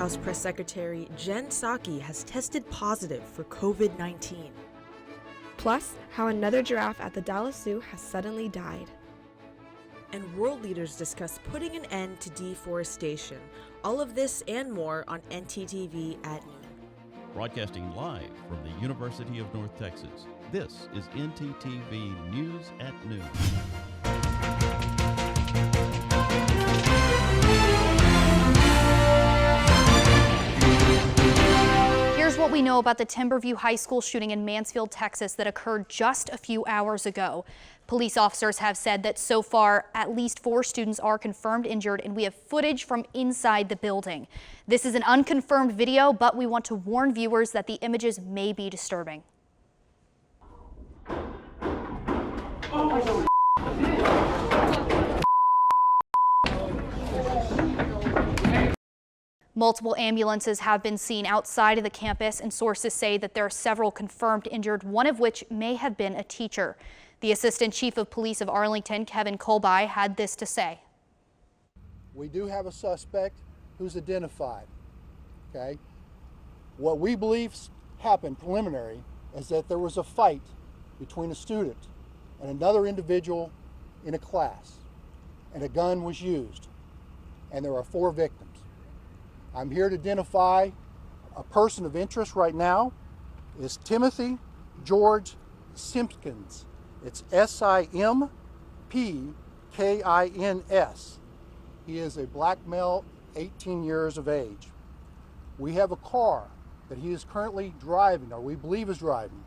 House Press Secretary Jen Psaki has tested positive for COVID-19. Plus, how another giraffe at the Dallas Zoo has suddenly died. And world leaders discuss putting an end to deforestation. All of this and more on NTTV at noon. Broadcasting live from the University of North Texas, this is NTTV News at Noon. Here's what we know about the Timberview High School shooting in Mansfield, Texas that occurred just a few hours ago. Police officers have said that so far at least 4 students are confirmed injured, and we have footage from inside the building. This is an unconfirmed video, but we want to warn viewers that the images may be disturbing. Multiple ambulances have been seen outside of the campus, and sources say that there are several confirmed injured, one of which may have been a teacher. The Assistant Chief of Police of Arlington, Kevin Colby, had this to say. We do have a suspect who's identified, okay? What we believe happened preliminary is that there was a fight between a student and another individual in a class, and a gun was used, and there are 4 victims. I'm here to identify a person of interest right now is Timothy George Simpkins. It's Simpkins. He is a black male, 18 years of age. We have a car that he is currently driving, or we believe is driving,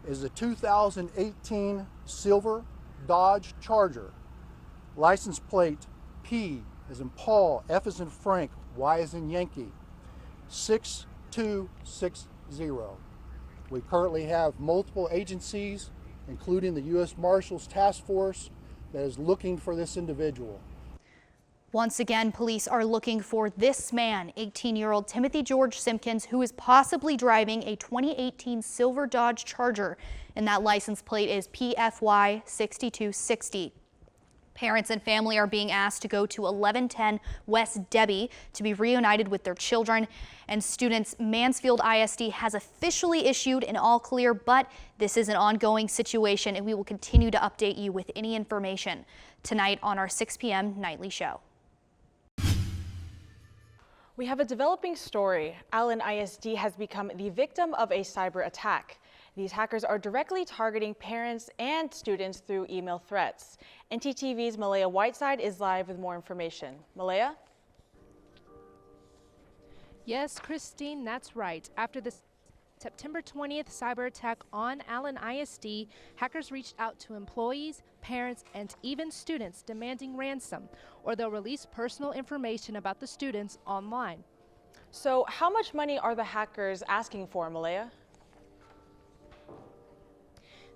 is a 2018 silver Dodge Charger. License plate P as in Paul, F as in Frank, Y as in Yankee, 6260. We currently have multiple agencies, including the U.S. Marshals Task Force, that is looking for this individual. Once again, police are looking for this man, 18-year-old Timothy George Simpkins, who is possibly driving a 2018 silver Dodge Charger, and that license plate is PFY 6260. Parents and family are being asked to go to 1110 West Debbie to be reunited with their children. And students, Mansfield ISD has officially issued an all clear, but this is an ongoing situation, and we will continue to update you with any information tonight on our 6 p.m. nightly show. We have a developing story. Allen ISD has become the victim of a cyber attack. These hackers are directly targeting parents and students through email threats. NTTV's Malaya Whiteside is live with more information. Malaya? Yes, Christine, that's right. After the September 20th cyber attack on Allen ISD, hackers reached out to employees, parents, and even students demanding ransom, or they'll release personal information about the students online. So how much money are the hackers asking for, Malaya?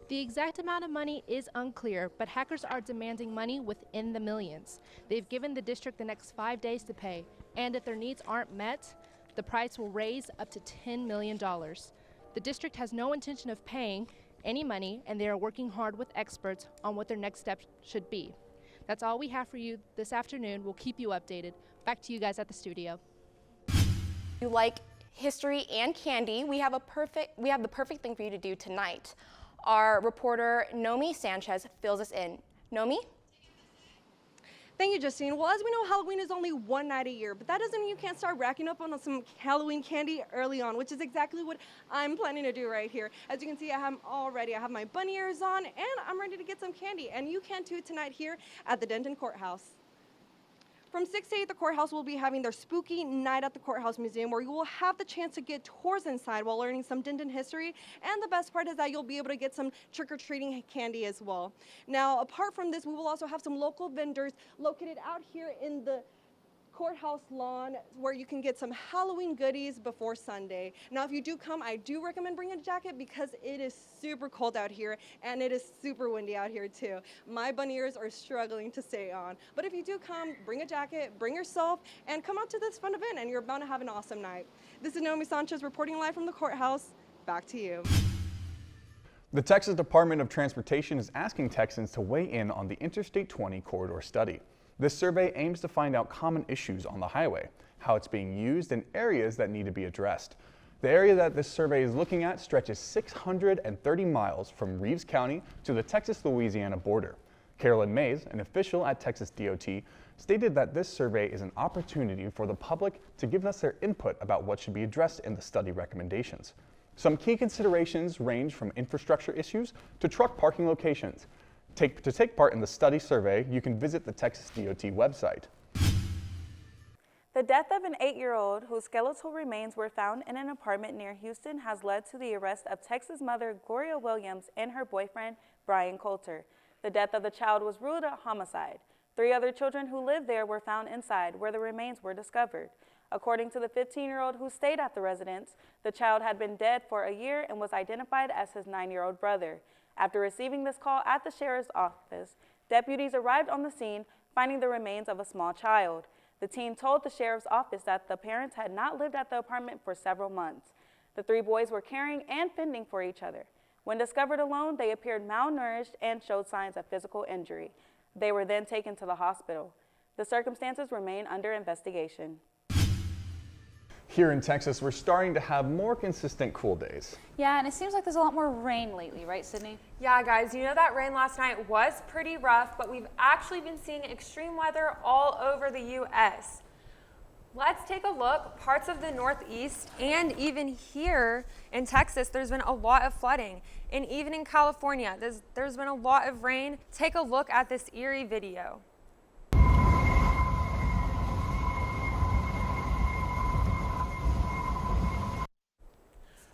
The exact amount of money is unclear, but hackers are demanding money within the millions. They've given the district the next 5 days to pay, and if their needs aren't met, the price will raise up to $10 million. The district has no intention of paying any money, and they are working hard with experts on what their next steps should be. That's all we have for you this afternoon. We'll keep you updated. Back to you guys at the studio. You like history and candy, we have the perfect thing for you to do tonight. Our reporter, Nomi Sanchez, fills us in. Nomi? Thank you, Justine. Well, as we know, Halloween is only one night a year, but that doesn't mean you can't start racking up on some Halloween candy early on, which is exactly what I'm planning to do right here. As you can see, I have my bunny ears on, and I'm ready to get some candy, and you can too tonight here at the Denton Courthouse. From 6 to 8, the courthouse will be having their spooky night at the Courthouse Museum, where you will have the chance to get tours inside while learning some Denton history. And the best part is that you'll be able to get some trick-or-treating candy as well. Now, apart from this, we will also have some local vendors located out here in the courthouse lawn where you can get some Halloween goodies before Sunday. Now, if you do come, I do recommend bringing a jacket because it is super cold out here and it is super windy out here too. My bunny ears are struggling to stay on. But if you do come, bring a jacket, bring yourself, and come out to this fun event and you're bound to have an awesome night. This is Naomi Sanchez reporting live from the courthouse. Back to you. The Texas Department of Transportation is asking Texans to weigh in on the Interstate 20 corridor study. This survey aims to find out common issues on the highway. how it's being used, and areas that need to be addressed. The area that this survey is looking at stretches 630 miles from Reeves County to the Texas-Louisiana border. Carolyn Mays, an official at Texas DOT, stated that this survey is an opportunity for the public to give us their input about what should be addressed in the study recommendations. Some key considerations range from infrastructure issues to truck parking locations. To take part in the study survey, you can visit the Texas DOT website. The death of an 8-year-old whose skeletal remains were found in an apartment near Houston has led to the arrest of Texas mother Gloria Williams and her boyfriend, Brian Coulter. The death of the child was ruled a homicide. 3 other children who lived there were found inside where the remains were discovered. According to the 15-year-old who stayed at the residence, the child had been dead for a year and was identified as his 9-year-old brother. After receiving this call at the sheriff's office, deputies arrived on the scene, finding the remains of a small child. The team told the sheriff's office that the parents had not lived at the apartment for several months. The 3 boys were caring and fending for each other. When discovered alone, they appeared malnourished and showed signs of physical injury. They were then taken to the hospital. The circumstances remain under investigation. Here in Texas, we're starting to have more consistent cool days. Yeah, and it seems like there's a lot more rain lately, right, Sydney? Yeah, guys, you know that rain last night was pretty rough, but we've actually been seeing extreme weather all over the U.S. Let's take a look. Parts of the Northeast and even here in Texas, there's been a lot of flooding. And even in California, there's been a lot of rain. Take a look at this eerie video.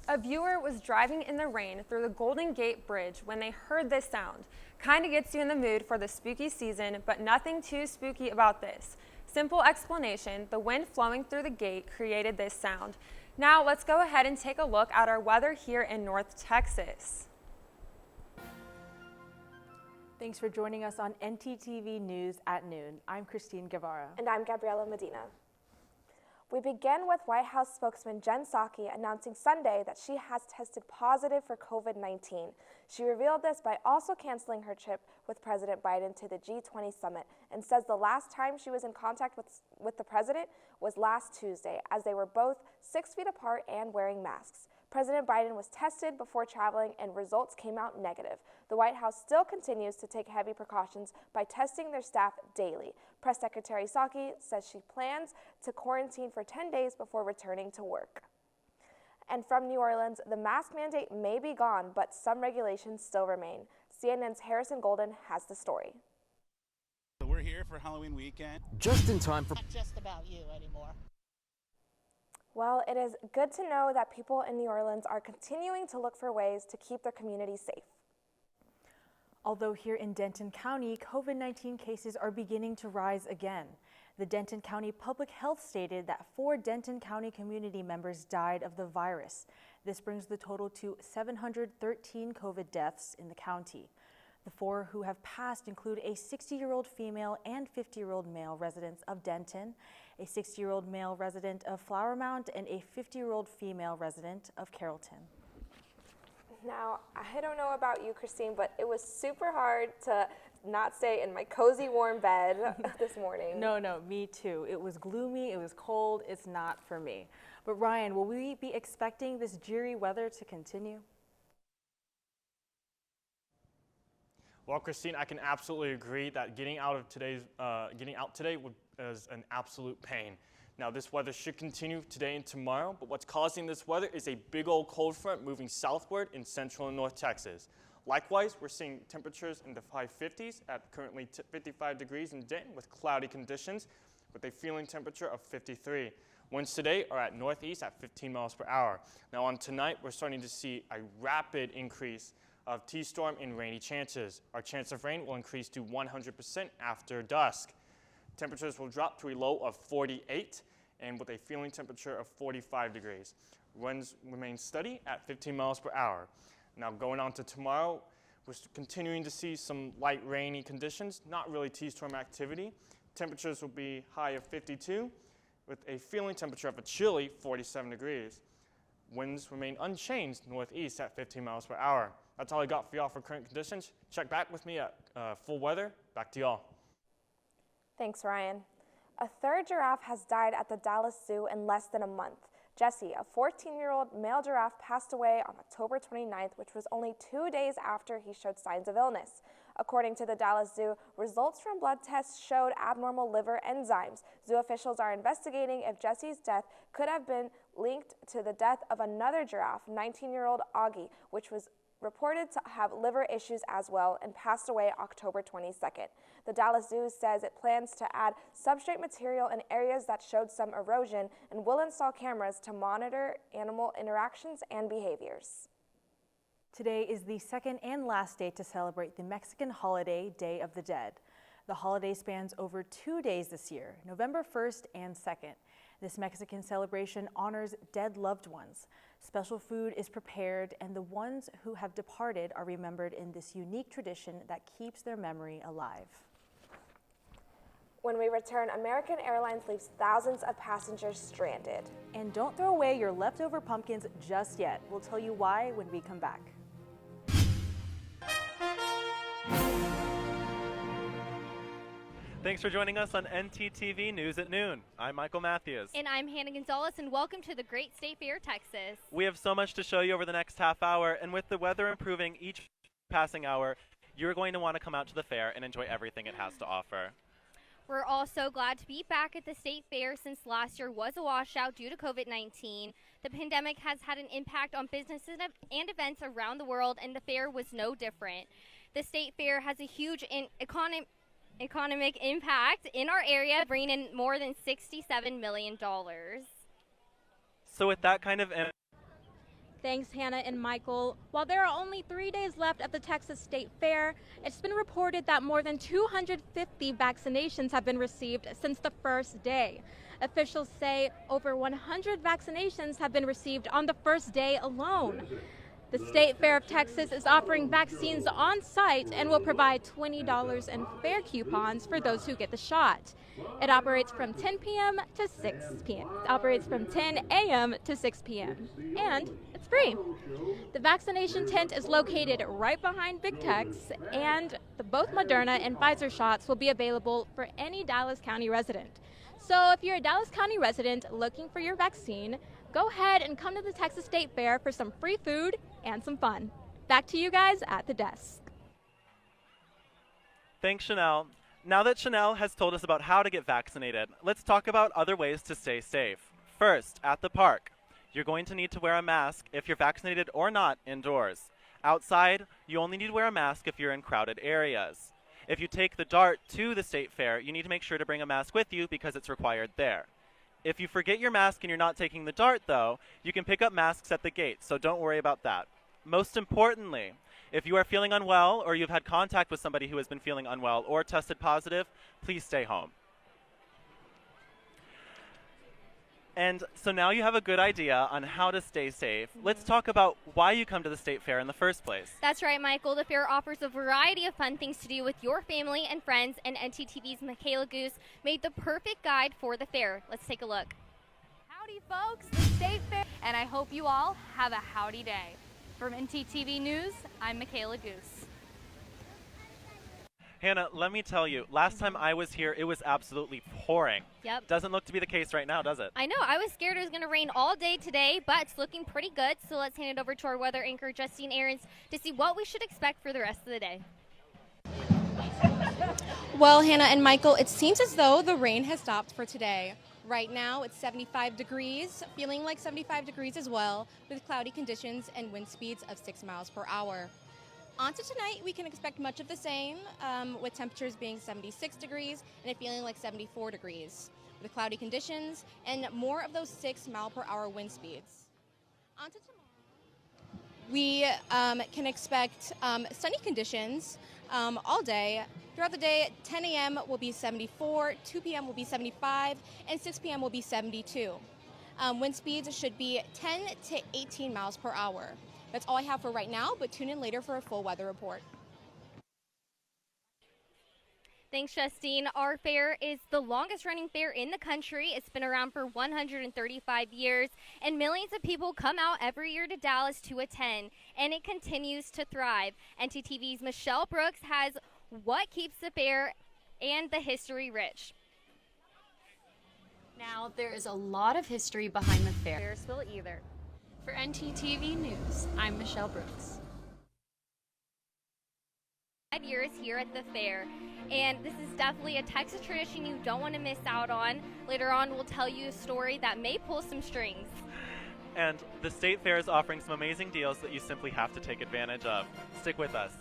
A viewer was driving in the rain through the Golden Gate Bridge when they heard this sound. Kind of gets you in the mood for the spooky season, but nothing too spooky about this. Simple explanation, the wind flowing through the gate created this sound. Now let's go ahead and take a look at our weather here in North Texas. Thanks for joining us on NTTV News at noon. I'm Christine Guevara. And I'm Gabriela Medina. We begin with White House spokesman Jen Psaki announcing Sunday that she has tested positive for COVID-19. She revealed this by also canceling her trip with President Biden to the G20 summit and says the last time she was in contact with the president was last Tuesday, as they were both 6 feet apart and wearing masks. President Biden was tested before traveling and results came out negative. The White House still continues to take heavy precautions by testing their staff daily. Press Secretary Psaki says she plans to quarantine for 10 days before returning to work. And from New Orleans, the mask mandate may be gone, but some regulations still remain. CNN's Harrison Golden has the story. We're here for Halloween weekend. Just in time for... Not just about you anymore. Well, it is good to know that people in New Orleans are continuing to look for ways to keep their community safe. Although here in Denton County, COVID-19 cases are beginning to rise again. The Denton County Public Health stated that 4 Denton County community members died of the virus. This brings the total to 713 COVID deaths in the county. The 4 who have passed include a 60-year-old female and 50-year-old male residents of Denton, a 60-year-old male resident of Flower Mound, and a 50-year-old female resident of Carrollton. Now, I don't know about you, Christine, but it was super hard to not stay in my cozy, warm bed this morning. No, me too. It was gloomy, it was cold, it's not for me. But Ryan, will we be expecting this dreary weather to continue? Well, Christine, I can absolutely agree that getting out today is an absolute pain. Now, this weather should continue today and tomorrow, but what's causing this weather is a big old cold front moving southward in central and north Texas. Likewise, we're seeing temperatures in the high 50s at currently 55 degrees in Denton with cloudy conditions with a feeling temperature of 53. Winds today are at northeast at 15 miles per hour. Now, on tonight, we're starting to see a rapid increase of T-storm and rainy chances. Our chance of rain will increase to 100% after dusk. Temperatures will drop to a low of 48 and with a feeling temperature of 45 degrees. Winds remain steady at 15 miles per hour. Now going on to tomorrow, we're continuing to see some light rainy conditions, not really T-storm activity. Temperatures will be high of 52 with a feeling temperature of a chilly 47 degrees. Winds remain unchanged northeast at 15 miles per hour. That's all I got for y'all for current conditions. Check back with me at full weather. Back to y'all. Thanks, Ryan. A third giraffe has died at the Dallas Zoo in less than a month. Jesse, a 14-year-old male giraffe, passed away on October 29th, which was only 2 days after he showed signs of illness. According to the Dallas Zoo, results from blood tests showed abnormal liver enzymes. Zoo officials are investigating if Jesse's death could have been linked to the death of another giraffe, 19-year-old Augie, which was reported to have liver issues as well and passed away October 22nd. The Dallas Zoo says it plans to add substrate material in areas that showed some erosion and will install cameras to monitor animal interactions and behaviors. Today is the second and last day to celebrate the Mexican holiday, Day of the Dead. The holiday spans over 2 days this year, November 1st and 2nd. This Mexican celebration honors dead loved ones. Special food is prepared, and the ones who have departed are remembered in this unique tradition that keeps their memory alive. When we return, American Airlines leaves thousands of passengers stranded. And don't throw away your leftover pumpkins just yet. We'll tell you why when we come back. Thanks for joining us on NTTV News at Noon. I'm Michael Matthews. And I'm Hannah Gonzalez, and welcome to the Great State Fair, Texas. We have so much to show you over the next half hour, and with the weather improving each passing hour, you're going to want to come out to the fair and enjoy everything it has to offer. We're also glad to be back at the State Fair since last year was a washout due to COVID-19. The pandemic has had an impact on businesses and events around the world, and the fair was no different. The State Fair has a huge economic impact in our area, bringing in more than $67 million. So with that kind of Thanks, Hannah and Michael. While there are only 3 days left at the Texas State Fair, it's been reported that more than 250 vaccinations have been received since the first day. Officials say over 100 vaccinations have been received on the first day alone. The State Fair of Texas is offering vaccines on site and will provide $20 in fair coupons for those who get the shot. It operates from 10 p.m. to 6 p.m. It operates from 10 a.m. to 6 p.m. and it's free. The vaccination tent is located right behind Big Tex, and both Moderna and Pfizer shots will be available for any Dallas County resident. So if you're a Dallas County resident looking for your vaccine, go ahead and come to the Texas State Fair for some free food and some fun. Back to you guys at the desk. Thanks, Chanel. Now that Chanel has told us about how to get vaccinated, let's talk about other ways to stay safe. First, at the park, you're going to need to wear a mask if you're vaccinated or not indoors. Outside, you only need to wear a mask if you're in crowded areas. If you take the DART to the State Fair, you need to make sure to bring a mask with you because it's required there. If you forget your mask and you're not taking the DART, though, you can pick up masks at the gate, so don't worry about that. Most importantly, if you are feeling unwell or you've had contact with somebody who has been feeling unwell or tested positive, please stay home. And so now you have a good idea on how to stay safe. Let's talk about why you come to the State Fair in the first place. That's right, Michael. The fair offers a variety of fun things to do with your family and friends, and NTTV's Michaela Goose made the perfect guide for the fair. Let's take a look. Howdy, folks, the State Fair, and I hope you all have a howdy day. From NTTV News, I'm Michaela Goose. Hannah, let me tell you, last time I was here, it was absolutely pouring. Yep. Doesn't look to be the case right now, does it? I know. I was scared it was going to rain all day today, but it's looking pretty good. So let's hand it over to our weather anchor, Justine Ahrens, to see what we should expect for the rest of the day. Well, Hannah and Michael, it seems as though the rain has stopped for today. Right now, it's 75 degrees, feeling like 75 degrees as well, with cloudy conditions and wind speeds of 6 miles per hour. On to tonight, we can expect much of the same, with temperatures being 76 degrees and it feeling like 74 degrees, with cloudy conditions and more of those 6 mile per hour wind speeds. On to tomorrow, we can expect sunny conditions all day. Throughout the day, 10 a.m. will be 74, 2 p.m. will be 75, and 6 p.m. will be 72. Wind speeds should be 10 to 18 miles per hour. That's all I have for right now, but tune in later for a full weather report. Thanks, Justine. Our fair is the longest running fair in the country. It's been around for 135 years, and millions of people come out every year to Dallas to attend, and it continues to thrive. NTTV's Michelle Brooks has what keeps the fair and the history rich. Now, there is a lot of history behind the fair. Ferris wheel either. For NTTV News, I'm Michelle Brooks. 5 years here at the fair, and this is definitely a Texas tradition you don't want to miss out on. Later on, we'll tell you a story that may pull some strings. And the State Fair is offering some amazing deals that you simply have to take advantage of. Stick with us.